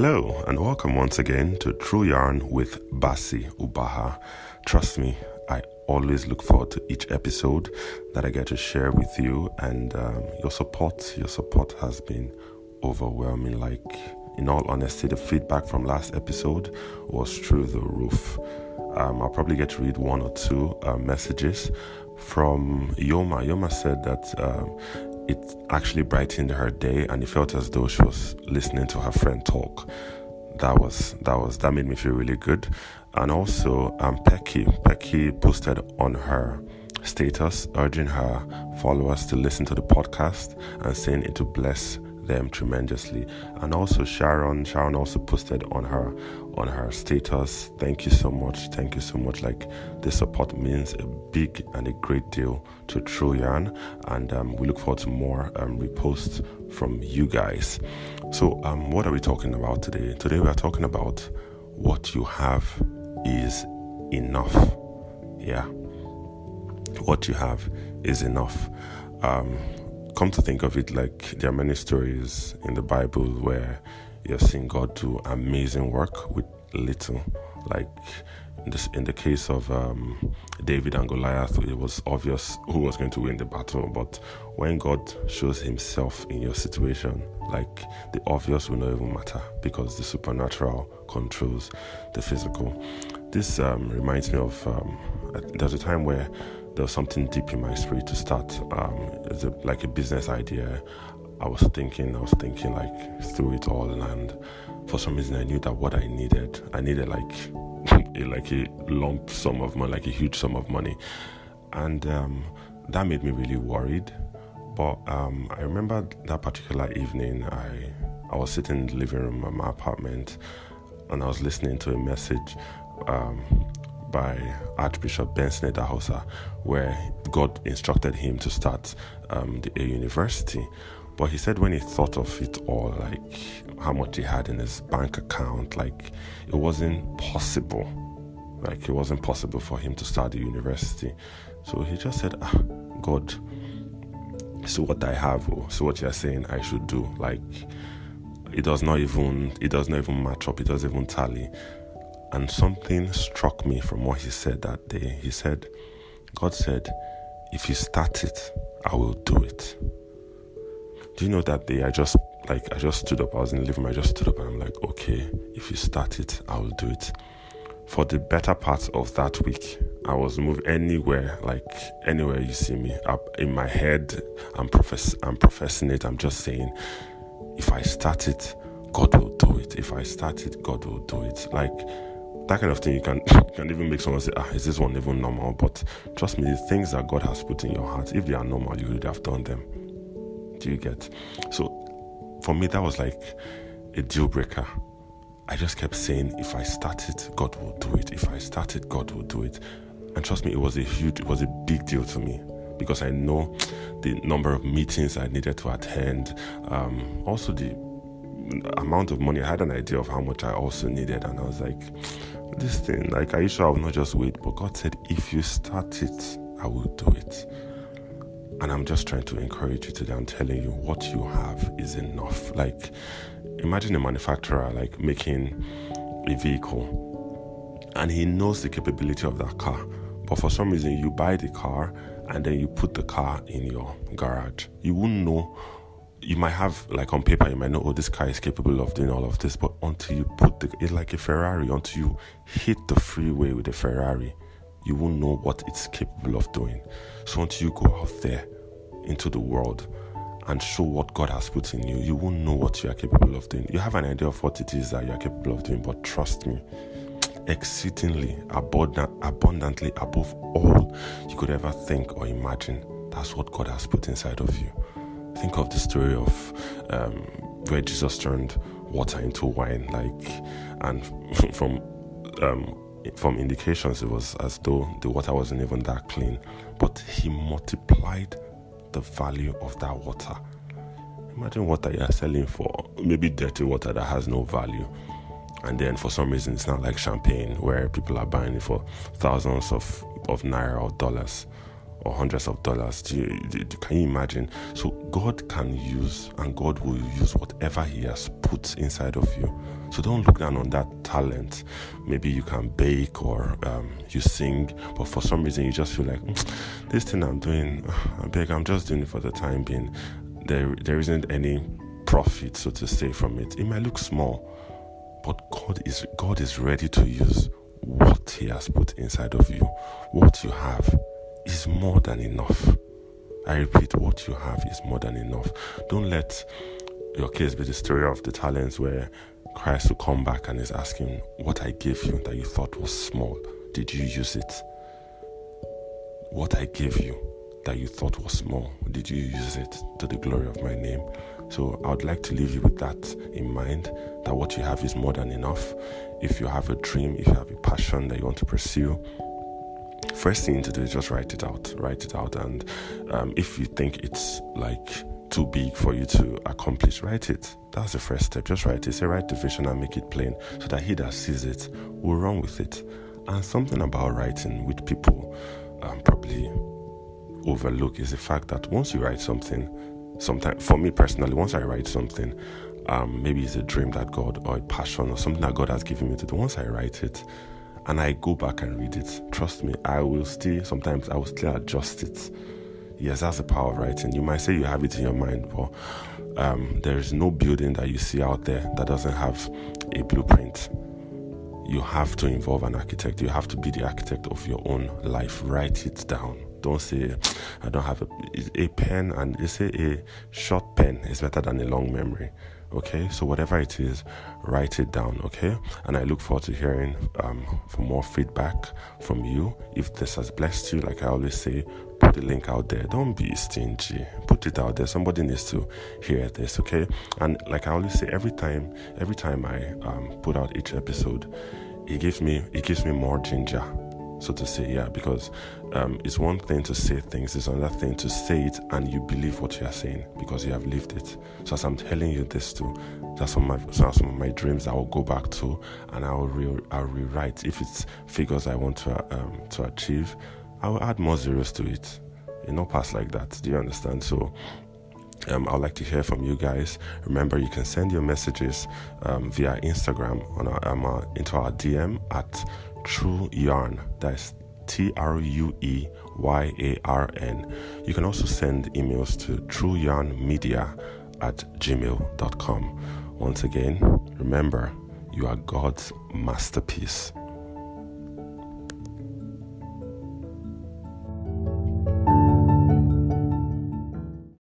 Hello and welcome once again to True Yarn with Basi Ubaha. Trust me, I always look forward to each episode that I get to share with you, and your support has been overwhelming. Like, in all honesty, the feedback from last episode was through the roof. I'll probably get to read one or two messages from Yoma. Yoma said that it actually brightened her day, and it felt as though she was listening to her friend talk. That made me feel really good. And also, Pecky posted on her status urging her followers to listen to the podcast and saying it will bless them tremendously. And also Sharon also posted on her status, thank you so much. Like, this support means a big and a great deal to True Yarn, and we look forward to more reposts from you guys. So what are we talking about today? Today we are talking about what you have is enough. Yeah, what you have is enough. Come to think of it, like, there are many stories in the Bible where you're seeing God do amazing work with little. Like in the case of David and Goliath, it was obvious who was going to win the battle. But when God shows himself in your situation, like, the obvious will not even matter because the supernatural controls the physical. This reminds me of there's a time where there was something deep in my spirit to start. It's like a business idea. I was thinking like through it all, and for some reason I knew that what I needed like a lump sum of money, like a huge sum of money, and that made me really worried. But I remember that particular evening, I was sitting in the living room of my apartment, and I was listening to a message by Archbishop Benson Idahosa, where God instructed him to start a university. But he said when he thought of it all, like how much he had in his bank account, like it wasn't possible. Like, it wasn't possible for him to start a university. So he just said, God, so what I have, so what you're saying I should do, like, it does not even match up, it doesn't even tally. And something struck me from what he said that day. He said, God said, if you start it, I will do it. Do you know that day I just stood up, I was in the living room, I just stood up and I'm like, okay, if you start it, I will do it. For the better part of that week, I was moved anywhere you see me, up in my head, I'm professing it, I'm just saying, if I start it, God will do it. If I start it, God will do it. Like, that kind of thing, you can even make someone say, is this one even normal? But trust me, the things that God has put in your heart, if they are normal, you would have done them. Do you get? So for me, that was like a deal breaker. I just kept saying, if I start it, God will do it. If I start it, God will do it. And trust me, it was a big deal to me, because I know the number of meetings I needed to attend, also the amount of money. I had an idea of how much I also needed, and I was like, this thing, like, are you sure I will not just wait? But God said, if you start it, I will do it. And I'm just trying to encourage you today. I'm telling you, what you have is enough. Like, imagine a manufacturer, like, making a vehicle, and he knows the capability of that car. But for some reason, you buy the car and then you put the car in your garage. You won't know. You might have, like, on paper, you might know, this car is capable of doing all of this. But until you put it's like a Ferrari, until you hit the freeway with a Ferrari, you won't know what it's capable of doing. So until you go out there into the world and show what God has put in you, you won't know what you are capable of doing. You have an idea of what it is that you are capable of doing, but trust me, exceedingly, abundantly above all you could ever think or imagine, that's what God has put inside of you. Think of the story of where Jesus turned water into wine, and from indications, it was as though the water wasn't even that clean, but he multiplied the value of that water. Imagine water you're selling for maybe dirty water that has no value, and then for some reason it's not like champagne where people are buying it for thousands of naira or dollars. or hundreds of dollars. Can you imagine? So God can use, and God will use whatever He has put inside of you. So don't look down on that talent. Maybe you can bake or you sing, but for some reason you just feel like, this thing I'm doing, I'm just doing it for the time being. There isn't any profit, so to say, from it. It might look small, but God is ready to use what He has put inside of you. What you have is more than enough. I repeat, what you have is more than enough. Don't let your case be the story of the talents where Christ will come back and is asking, what I gave you that you thought was small, did you use it? What I gave you that you thought was small, did you use it to the glory of my name? So I would like to leave you with that in mind, that what you have is more than enough. If you have a dream, if you have a passion that you want to pursue, first thing to do is just write it out. And if you think it's like too big for you to accomplish, write it. That's the first step. Just write it. Say, write the vision and make it plain, so that he that sees it will run with it. And something about writing which people probably overlook is the fact that once you write something, sometimes for me personally, once I write something, maybe it's a dream that God, or a passion, or something that God has given me to do, once I write it and I go back and read it, trust me, I will still adjust it. Yes, that's the power of writing. You might say you have it in your mind, but there is no building that you see out there that doesn't have a blueprint. You have to involve an architect. You have to be the architect of your own life. Write it down. Don't say, I don't have a pen, and they say a short pen is better than a long memory. Okay, so whatever it is, write it down, okay? And I look forward to hearing for more feedback from you. If this has blessed you, like I always say, put the link out there. Don't be stingy. Put it out there. Somebody needs to hear this, okay? And like I always say, every time I put out each episode, it gives me more ginger, so to say, yeah, because it's one thing to say things, it's another thing to say it and you believe what you are saying because you have lived it. So as I'm telling you this too, that's some of my dreams I will go back to, and I'll rewrite. If it's figures I want to achieve, I will add more zeros to it. Pass like that. Do you understand? So I'd like to hear from you guys. Remember, you can send your messages via Instagram into our DM at True Yarn. That's TRUEYARN. You can also send emails to trueyarnmedia@gmail.com. Once again, remember, you are God's masterpiece.